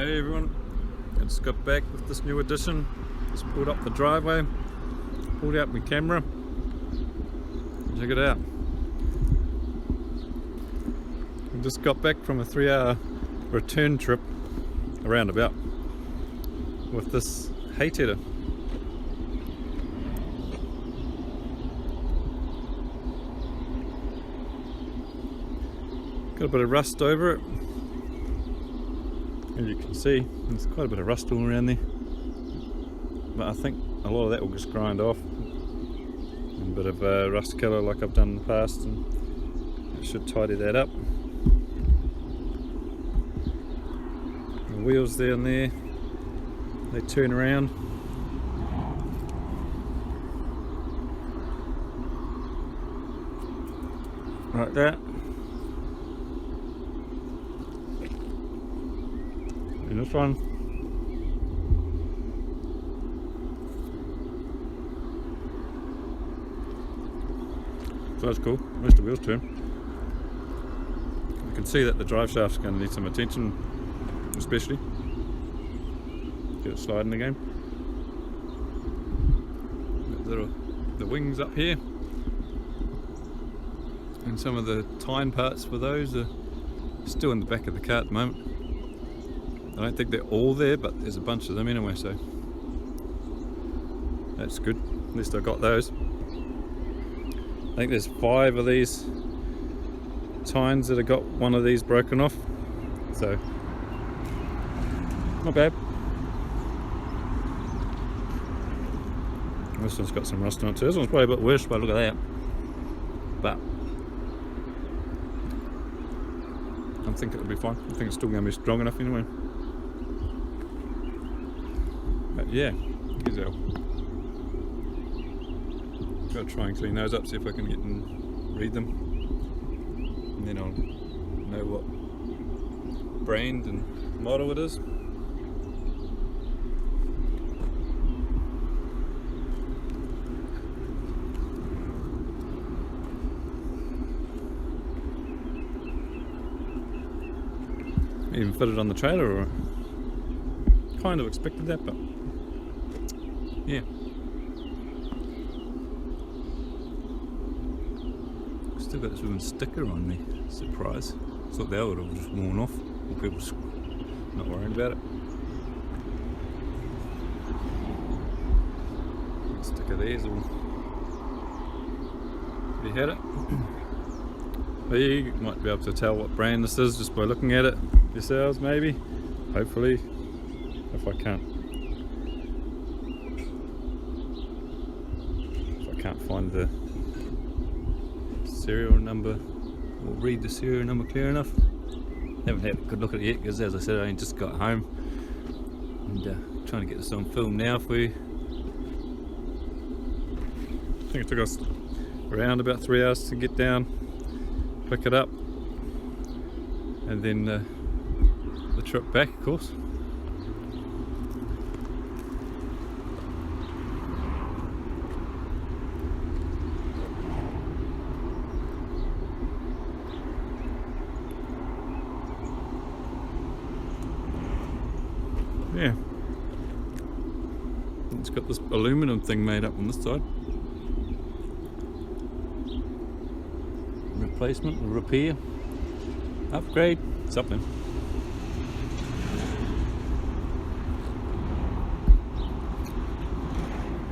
Hey everyone, I just got back with this new addition. Just pulled up the driveway, pulled out my camera. Check it out. I just got back from a 3-hour return trip around about with this hay tedder. Got a bit of rust over it. As you can see, there's quite a bit of rust all around there, but I think a lot of that will just grind off. And a bit of rust killer like I've done in the past, and it should tidy that up. The wheels down there, they turn around. Like that. And this one, so that's cool. At least the wheels turn. You can see that the drive shaft's going to need some attention, especially get it sliding again. The wings up here, and some of the tine parts for those are still in the back of the car at the moment. I don't think they're all there, but there's a bunch of them anyway, so that's good. At least I got those. I think there's 5 of these tines that have got one of these broken off, so not bad. This one's got some rust on it too. This one's probably a bit worse, but look at that. But I think it'll be fine. I think it's still going to be strong enough anyway. But yeah, here's our. Gotta try and clean those up, see if I can get and read them, and then I'll know what brand and model it is. Even fit it on the trailer, or kind of expected that, but yeah. Still got this wooden sticker on me. Surprise. Thought that would have just worn off. People not worrying about it. The sticker there's all. You had it. But you might be able to tell what brand this is just by looking at it yourselves, maybe. Hopefully, if I can't. Find the serial number or read the serial number clear enough. Haven't had a good look at it yet because, as I said, I only just got home and trying to get this on film now for you. I think it took us around about 3 hours to get down, pick it up, and then the trip back, of course. Yeah, it's got this aluminum thing made up on this side. Replacement, repair, upgrade, something.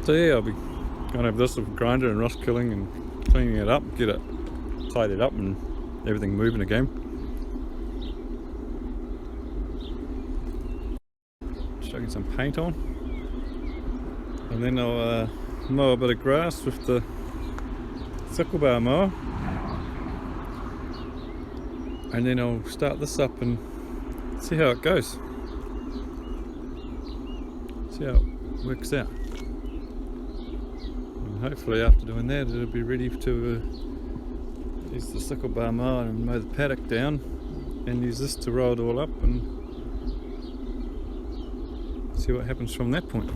So yeah, I'll be going to have this with grinder and rust killing and cleaning it up, get it tidied up and everything moving again. Chucking some paint on, and then I'll mow a bit of grass with the sickle bar mower, and then I'll start this up and see how it goes, see how it works out, and hopefully after doing that it'll be ready to use the sickle bar mower and mow the paddock down, and use this to roll it all up and see what happens from that point.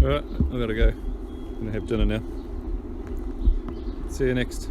Alright, I've got to go. I'm going to have dinner now. See you next.